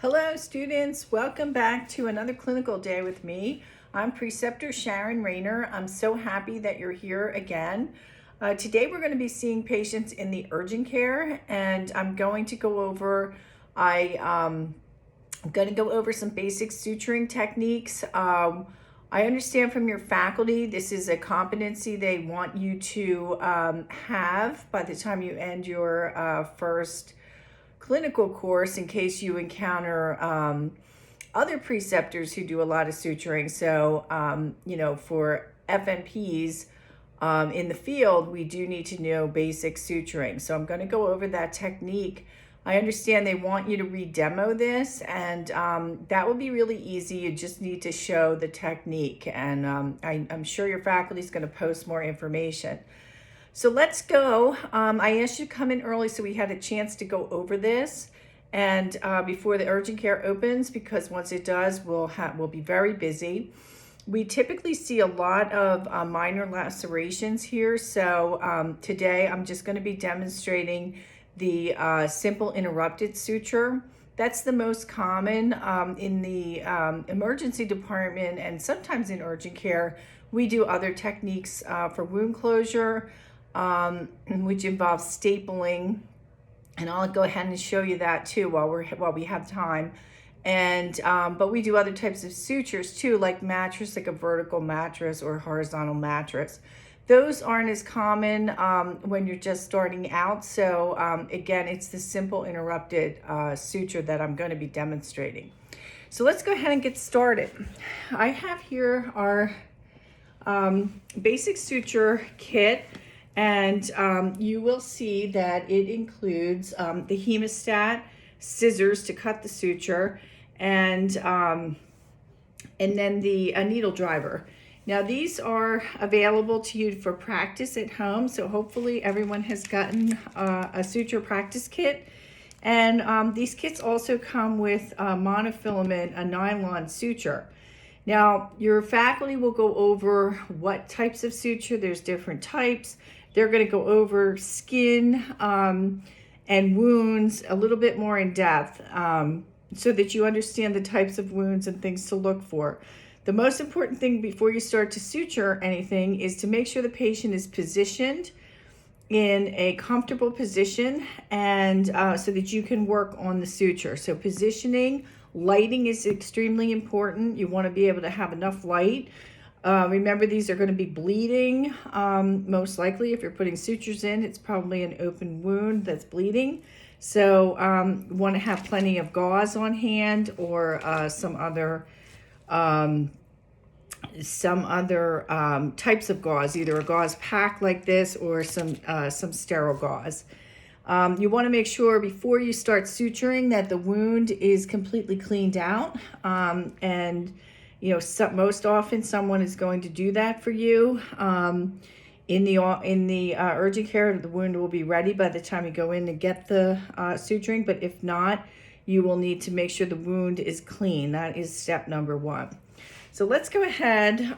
Hello students, welcome back to another clinical day with me. I'm preceptor Sharon Rayner. I'm so happy that you're here again. Today we're going to be seeing patients in the urgent care, and I'm going to go over I'm going to go over some basic suturing techniques. I understand from your faculty this is a competency they want you to have by the time you end your first clinical course, in case you encounter other preceptors who do a lot of suturing. So, for FNPs in the field, we do need to know basic suturing. So I'm going to go over that technique. I understand they want you to re-demo this, and that will be really easy. You just need to show the technique, and I'm sure your faculty is going to post more information. So let's go. I asked you to come in early so we had a chance to go over this, and before the urgent care opens, because once it does, we'll be very busy. We typically see a lot of minor lacerations here. So today I'm just going to be demonstrating the simple interrupted suture. That's the most common in the emergency department, and sometimes in urgent care. We do other techniques for wound closure, which involves stapling, and I'll go ahead and show you that too while we have time. And but we do other types of sutures too, like mattress, like a vertical mattress or horizontal mattress. Those aren't as common when you're just starting out. So again, it's the simple interrupted suture that I'm going to be demonstrating. So let's go ahead and get started. I have here our basic suture kit. And you will see that it includes the hemostat, scissors to cut the suture, and then the needle driver. Now these are available to you for practice at home, so hopefully everyone has gotten a suture practice kit. And these kits also come with monofilament, a nylon suture. Now your faculty will go over what types of suture. There's different types. They're going to go over skin and wounds a little bit more in depth, so that you understand the types of wounds and things to look for. The most important thing before you start to suture anything is to make sure the patient is positioned in a comfortable position, and so that you can work on the suture. So positioning, lighting is extremely important. You want to be able to have enough light. Remember, these are going to be bleeding. Most likely, if you're putting sutures in, it's probably an open wound that's bleeding. So you want to have plenty of gauze on hand, or some other types of gauze, either a gauze pack like this or some sterile gauze. You want to make sure before you start suturing that the wound is completely cleaned out, and most often someone is going to do that for you. In the urgent care, the wound will be ready by the time you go in to get the suturing. But if not, you will need to make sure the wound is clean. That is step number one. So let's go ahead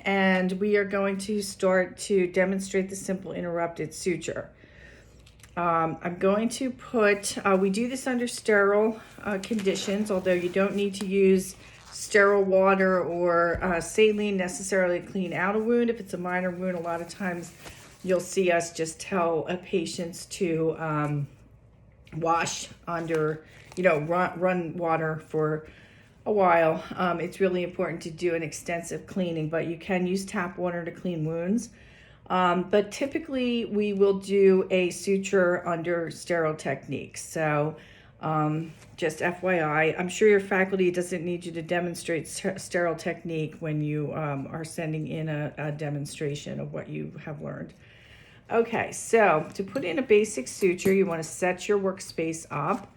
and we are going to start to demonstrate the simple interrupted suture. I'm going to put, we do this under sterile conditions, although you don't need to use sterile water or saline necessarily to clean out a wound. If it's a minor wound, a lot of times you'll see us just tell patients to wash under, run water for a while. It's really important to do an extensive cleaning, but you can use tap water to clean wounds. But typically we will do a suture under sterile techniques. So just FYI, I'm sure your faculty doesn't need you to demonstrate sterile technique when you are sending in a demonstration of what you have learned. Okay, so to put in a basic suture, you want to set your workspace up.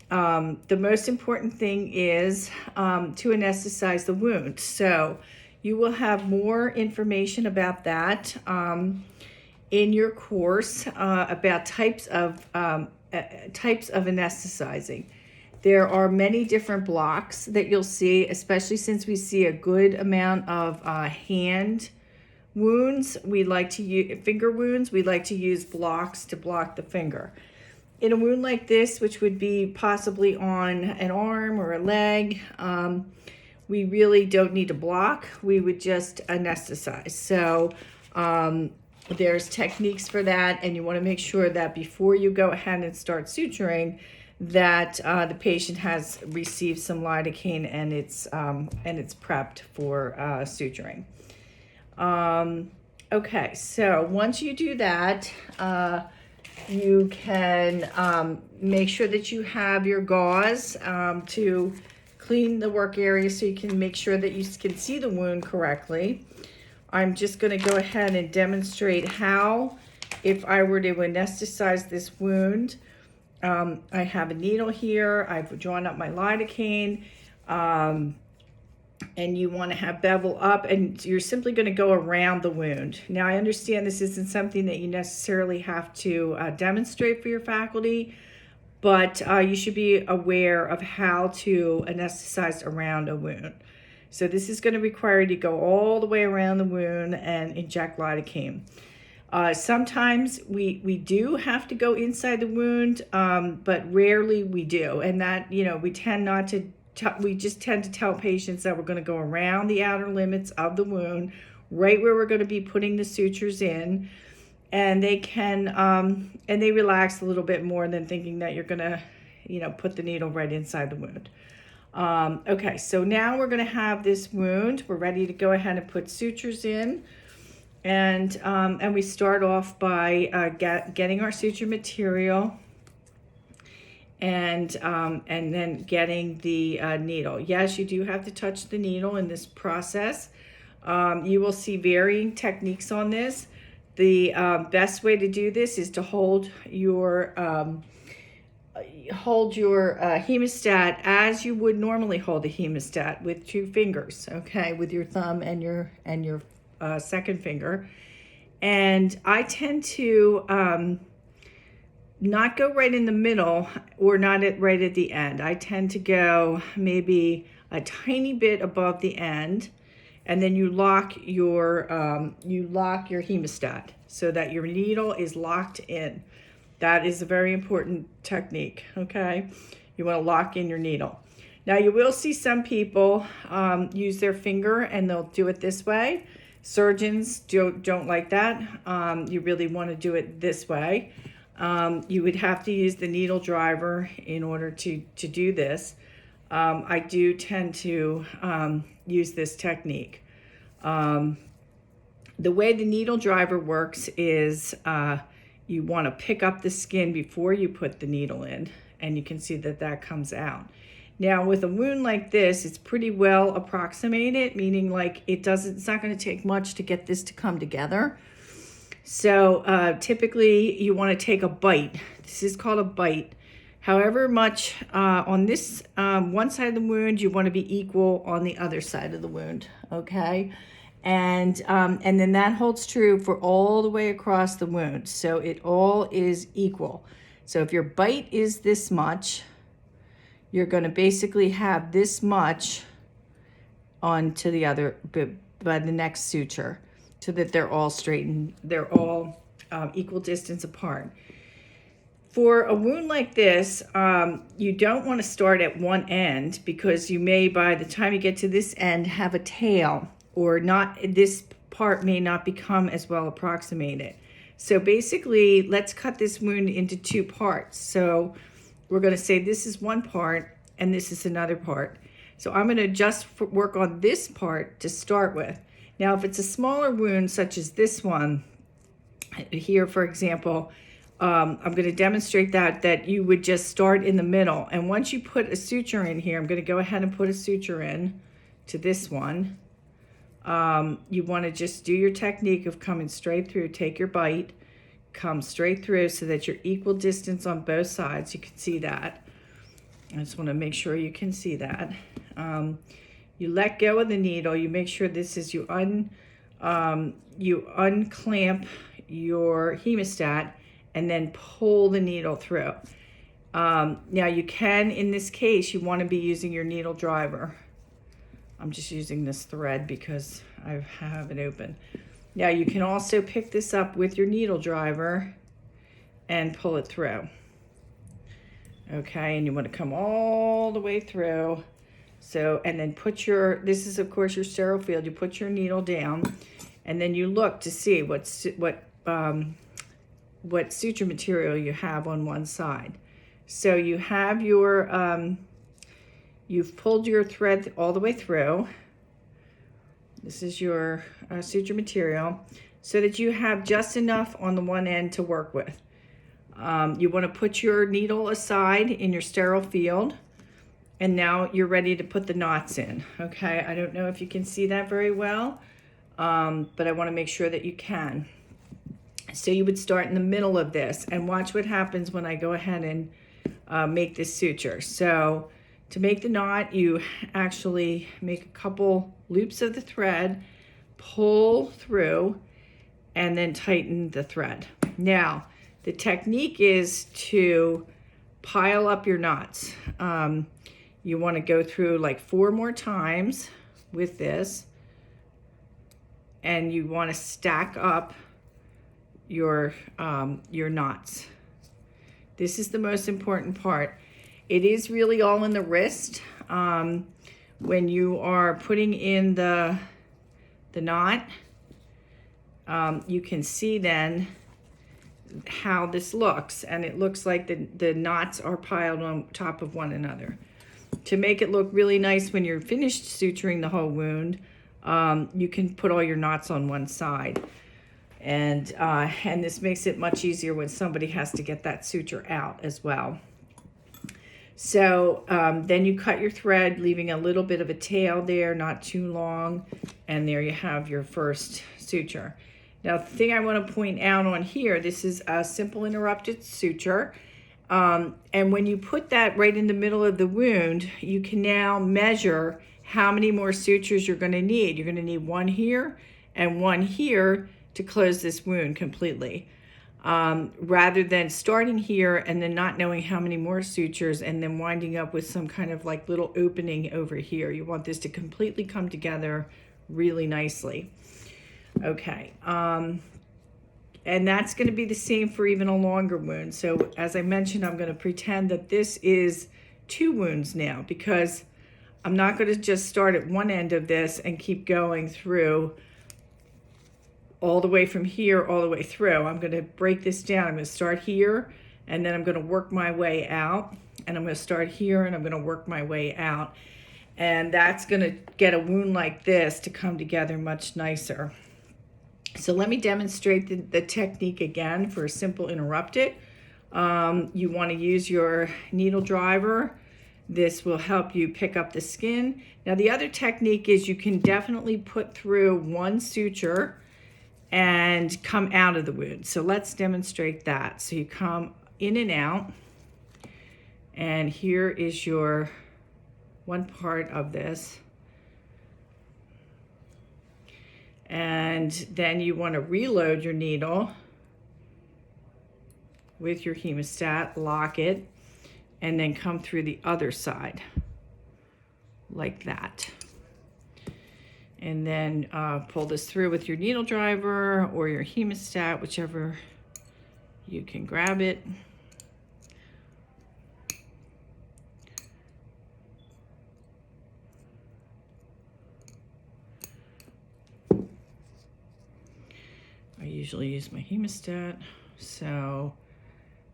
The most important thing is to anesthetize the wound. So you will have more information about that in your course about types of anesthetizing. There are many different blocks that you'll see, especially since we see a good amount of hand wounds. We like to use finger wounds. We like to use blocks to block the finger. In a wound like this, which would be possibly on an arm or a leg, we really don't need to block. We would just anesthetize. So there's techniques for that, and you want to make sure that before you go ahead and start suturing, that the patient has received some lidocaine and it's prepped for suturing. Okay, so once you do that, you can make sure that you have your gauze to clean the work area so you can make sure that you can see the wound correctly. I'm just going to go ahead and demonstrate how, if I were to anesthetize this wound. I have a needle here. I've drawn up my lidocaine. And you want to have bevel up, and you're simply going to go around the wound. Now, I understand this isn't something that you necessarily have to demonstrate for your faculty, but you should be aware of how to anesthetize around a wound. So this is going to require you to go all the way around the wound and inject lidocaine. Sometimes we do have to go inside the wound, but rarely we do. And that, we tend not to. We just tend to tell patients that we're going to go around the outer limits of the wound, right where we're going to be putting the sutures in, and they can and they relax a little bit more than thinking that you're going to, put the needle right inside the wound. Okay, so now we're going to have this wound. We're ready to go ahead and put sutures in, and we start off by getting our suture material. And then getting the needle. Yes, you do have to touch the needle in this process. You will see varying techniques on this. The best way to do this is to hold your hemostat as you would normally hold a hemostat, with 2 fingers, okay, with your thumb and your second finger. And I tend to not go right in the middle or not right at the end. I tend to go maybe a tiny bit above the end, and then you lock your hemostat so that your needle is locked in. That is a very important technique, okay? You want to lock in your needle. Now, you will see some people use their finger, and they'll do it this way. Surgeons don't like that. You really want to do it this way. You would have to use the needle driver in order to do this. I do tend to use this technique. The way the needle driver works is you want to pick up the skin before you put the needle in, and you can see that comes out. Now, with a wound like this, it's pretty well approximated, meaning like it's not going to take much to get this to come together. So typically you want to take a bite. This is called a bite. However much on this one side of the wound, you want to be equal on the other side of the wound, okay? And then that holds true for all the way across the wound. So it all is equal. So if your bite is this much, you're going to basically have this much onto the other by the next suture, so that they're all straightened, they're all equal distance apart. For a wound like this, you don't want to start at one end, because you may, by the time you get to this end, have a tail, or not. This part may not become as well approximated. So basically, let's cut this wound into 2 parts. So we're going to say this is one part and this is another part. So I'm going to just work on this part to start with. Now, if it's a smaller wound, such as this one here, for example, I'm going to demonstrate that you would just start in the middle. And once you put a suture in here, I'm going to go ahead and put a suture in to this one. You want to just do your technique of coming straight through. Take your bite, come straight through so that you're equal distance on both sides. You can see that. I just want to make sure you can see that. You let go of the needle. You make sure this is you unclamp your hemostat and then pull the needle through. Now you can, in this case, you want to be using your needle driver. I'm just using this thread because I have it open. Now you can also pick this up with your needle driver and pull it through. Okay, and you want to come all the way through. So, and then put your, this is of course your sterile field, you put your needle down, and then you look to see what suture material you have on one side. So you have your, you've pulled your thread all the way through. This is your suture material, so that you have just enough on the one end to work with. You want to put your needle aside in your sterile field, and now you're ready to put the knots in. Okay, I don't know if you can see that very well, but I want to make sure that you can. So you would start in the middle of this, and watch what happens when I go ahead and make this suture. So to make the knot, you actually make a couple loops of the thread, pull through, and then tighten the thread. Now, the technique is to pile up your knots. You want to go through like 4 more times with this, and you want to stack up your knots. This is the most important part. It is really all in the wrist. When you are putting in the knot, you can see then how this looks, and it looks like the knots are piled on top of one another. To make it look really nice when you're finished suturing the whole wound, you can put all your knots on one side. And this makes it much easier when somebody has to get that suture out as well. So then you cut your thread, leaving a little bit of a tail there, not too long, and there you have your first suture. Now, the thing I want to point out on here, this is a simple interrupted suture. And when you put that right in the middle of the wound, you can now measure how many more sutures you're going to need. You're going to need one here and one here to close this wound completely. Rather than starting here and then not knowing how many more sutures and then winding up with some kind of like little opening over here. You want this to completely come together really nicely. Okay, and that's going to be the same for even a longer wound. So as I mentioned, I'm going to pretend that this is 2 wounds now, because I'm not going to just start at one end of this and keep going through all the way from here all the way through. I'm going to break this down. I'm going to start here, and then I'm going to work my way out, and I'm going to start here, and I'm going to work my way out. And that's going to get a wound like this to come together much nicer. So let me demonstrate the technique again for a simple interrupted. You want to use your needle driver. This will help you pick up the skin. Now the other technique is you can definitely put through one suture and come out of the wound. So let's demonstrate that. So you come in and out, and here is your one part of this. And then you want to reload your needle with your hemostat, lock it, and then come through the other side like that. And then pull this through with your needle driver or your hemostat, whichever you can grab it. I usually use my hemostat. So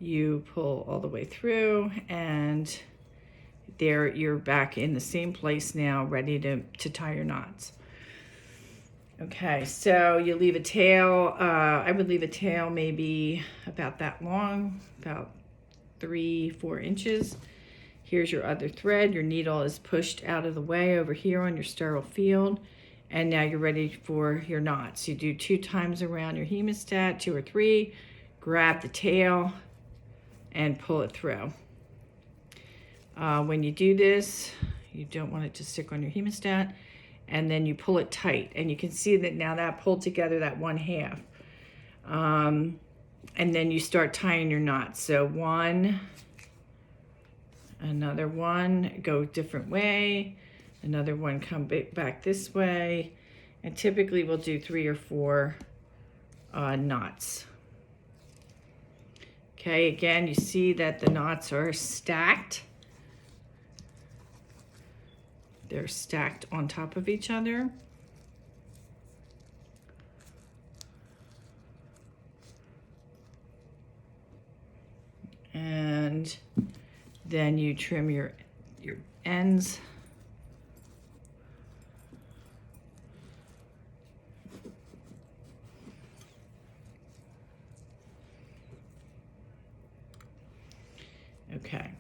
you pull all the way through, and there you're back in the same place now, ready to tie your knots. Okay, so you leave a tail. I would leave a tail maybe about that long, about 3-4 inches. Here's your other thread. Your needle is pushed out of the way over here on your sterile field. And now you're ready for your knots. You do 2 times around your hemostat, 2 or 3, grab the tail and pull it through. When you do this, you don't want it to stick on your hemostat, and then you pull it tight. And you can see that now that pulled together that 1/2. And then you start tying your knots. So 1, another 1, go a different way. Another 1 come back this way, and typically we'll do 3 or 4 knots. Okay, again, you see that the knots are stacked. They're stacked on top of each other. And then you trim your ends. Okay,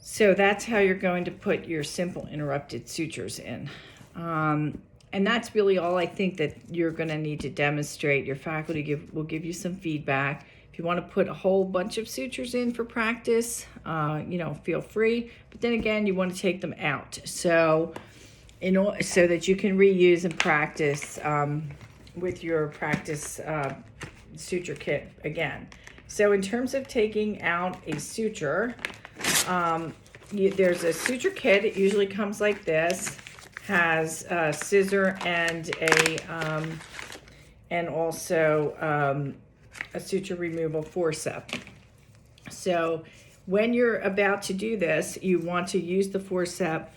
so that's how you're going to put your simple interrupted sutures in. And that's really all I think that you're going to need to demonstrate. Your faculty will give you some feedback. If you want to put a whole bunch of sutures in for practice, feel free. But then again, you want to take them out so that you can reuse and practice with your practice suture kit again. So in terms of taking out a suture, there's a suture kit. It usually comes like this, has a scissor and also a suture removal forceps. So when you're about to do this, you want to use the forceps,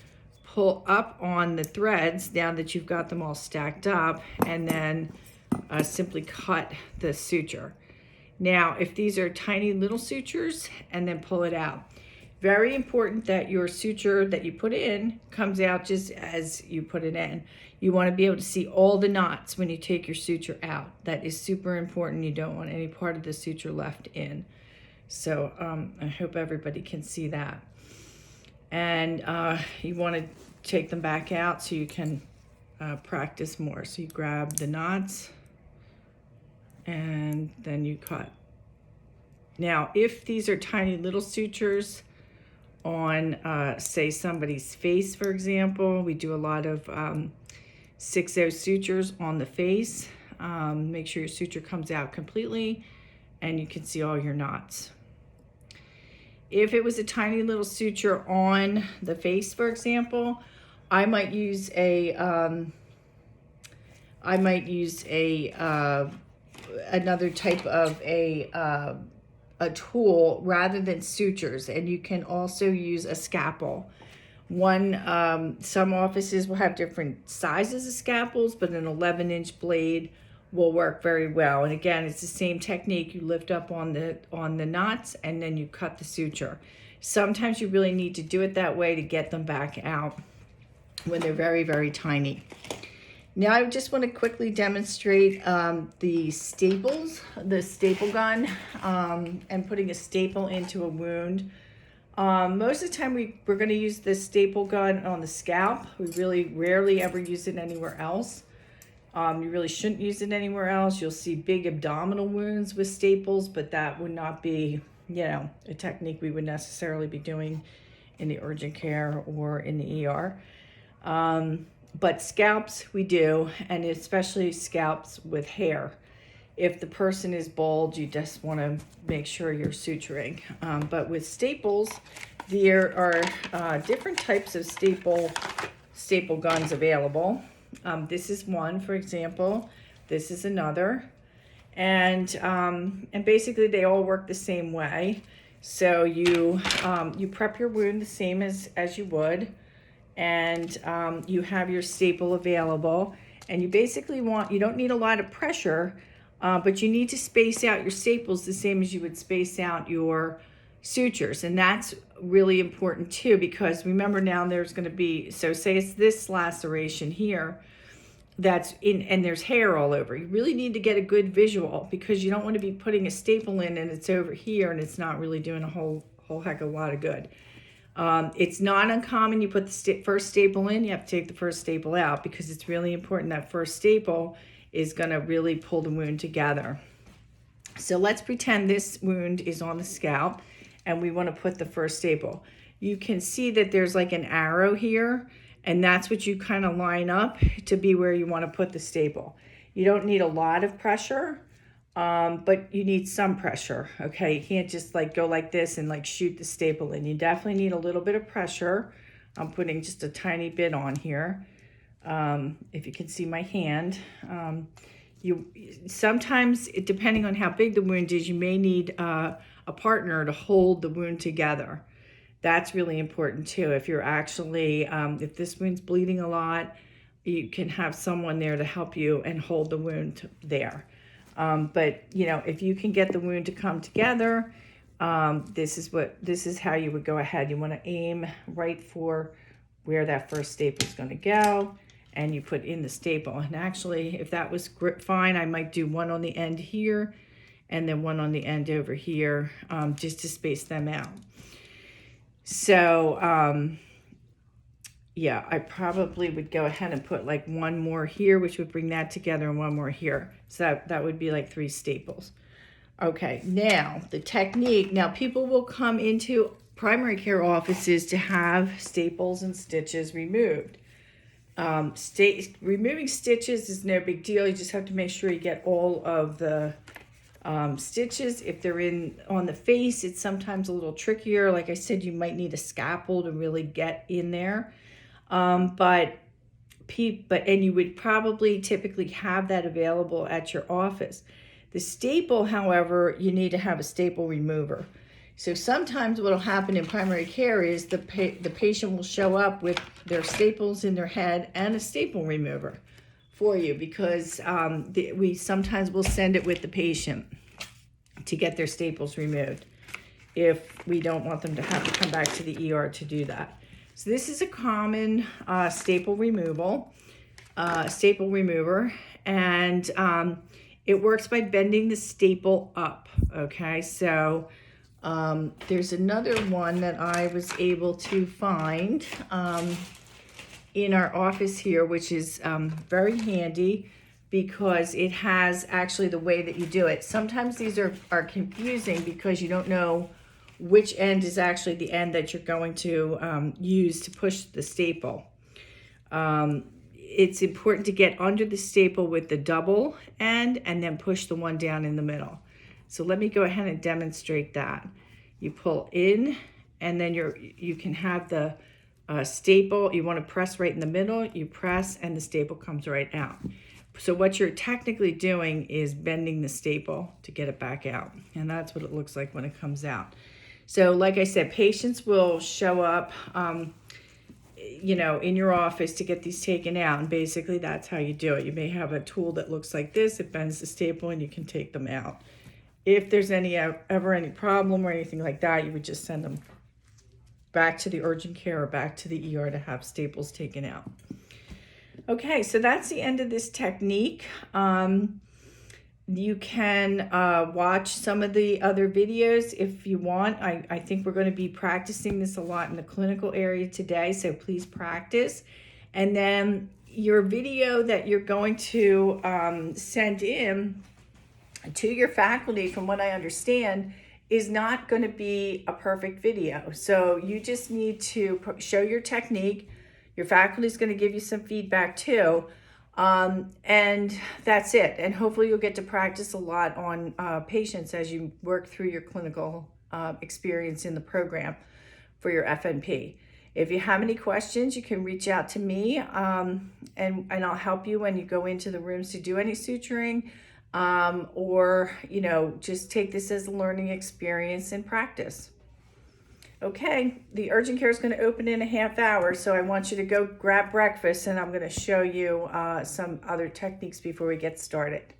pull up on the threads now that you've got them all stacked up, and then simply cut the suture. Now, if these are tiny little sutures, and then pull it out. Very important that your suture that you put in comes out just as you put it in. You want to be able to see all the knots when you take your suture out. That is super important. You don't want any part of the suture left in. So I hope everybody can see that. And you want to take them back out so you can practice more. So you grab the knots and then you cut. Now, if these are tiny little sutures on, say, somebody's face, for example, we do a lot of 6/0 sutures on the face. Make sure your suture comes out completely and you can see all your knots. If it was a tiny little suture on the face, for example, I might use another type of a tool rather than sutures, and you can also use a scalpel. Some offices will have different sizes of scalpels, but an 11-inch blade will work very well. And again, it's the same technique. You lift up on the knots and then you cut the suture. Sometimes you really need to do it that way to get them back out when they're very, very tiny. Now I just want to quickly demonstrate the staples, the staple gun, and putting a staple into a wound. Most of the time we're going to use this staple gun on the scalp. We really rarely ever use it anywhere else. You really shouldn't use it anywhere else. You'll see big abdominal wounds with staples, but that would not be, a technique we would necessarily be doing in the urgent care or in the ER. But scalps we do, and especially scalps with hair. If the person is bald, you just want to make sure you're suturing. But with staples, there are different types of staple guns available. This is one, for example. This is another. And basically they all work the same way. So you prep your wound the same as you would. And you have your staple available, and you basically you don't need a lot of pressure, but you need to space out your staples the same as you would space out your sutures. And that's really important too, because remember now there's going to be, so say it's this laceration here that's in, and there's hair all over. You really need to get a good visual, because you don't want to be putting a staple in and it's over here and it's not really doing a whole heck of a lot of good. It's not uncommon. You put the first staple in, you have to take the first staple out, because it's really important that first staple is going to really pull the wound together. So let's pretend this wound is on the scalp and we want to put the first staple. You can see that there's like an arrow here, and that's what you kind of line up to be where you want to put the staple. You don't need a lot of pressure. But you need some pressure, okay? You can't just go like this and shoot the staple in. You definitely need a little bit of pressure. I'm putting just a tiny bit on here. If you can see my hand, Sometimes, depending on how big the wound is, you may need a partner to hold the wound together. That's really important too. If you're actually, if this wound's bleeding a lot, you can have someone there to help you and hold the wound there. But if you can get the wound to come together, this is how you would go ahead. You want to aim right for where that first staple is going to go, and you put in the staple. And actually, if that was fine, I might do one on the end here and then one on the end over here, just to space them out. So yeah, I probably would go ahead and put like one more here, which would bring that together, and one more here. So that would be like 3 staples. Okay, now the technique. Now people will come into primary care offices to have staples and stitches removed. Removing stitches is no big deal. You just have to make sure you get all of the stitches. If they're on the face, it's sometimes a little trickier. Like I said, you might need a scalpel to really get in there. And you would probably typically have that available at your office. The staple, however, you need to have a staple remover. So sometimes what will happen in primary care is the patient will show up with their staples in their head and a staple remover for you, because we sometimes will send it with the patient to get their staples removed if we don't want them to have to come back to the ER to do that. So this is a common staple remover, and it works by bending the staple up. Okay, so there's another one that I was able to find in our office here, which is very handy because it has actually the way that you do it. Sometimes these are confusing because you don't know which end is actually the end that you're going to use to push the staple. It's important to get under the staple with the double end and then push the one down in the middle. So let me go ahead and demonstrate that. You pull in, and then you can have the staple. You want to press right in the middle. You press, and the staple comes right out. So what you're technically doing is bending the staple to get it back out, and that's what it looks like when it comes out. So like I said, patients will show up in your office to get these taken out, and basically that's how you do it. You may have a tool that looks like this. It bends the staple and you can take them out. If there's ever any problem or anything like that, you would just send them back to the urgent care or back to the ER to have staples taken out. Okay, so that's the end of this technique. You can watch some of the other videos if you want. I think we're going to be practicing this a lot in the clinical area today, so please practice. And then your video that you're going to send in to your faculty, from what I understand, is not going to be a perfect video. So you just need to show your technique. Your faculty is going to give you some feedback too. And that's it. And hopefully you'll get to practice a lot on patients as you work through your clinical experience in the program for your FNP. If you have any questions, you can reach out to me, and I'll help you when you go into the rooms to do any suturing, or just take this as a learning experience and practice. Okay, the urgent care is going to open in a half hour, so I want you to go grab breakfast, and I'm going to show you some other techniques before we get started.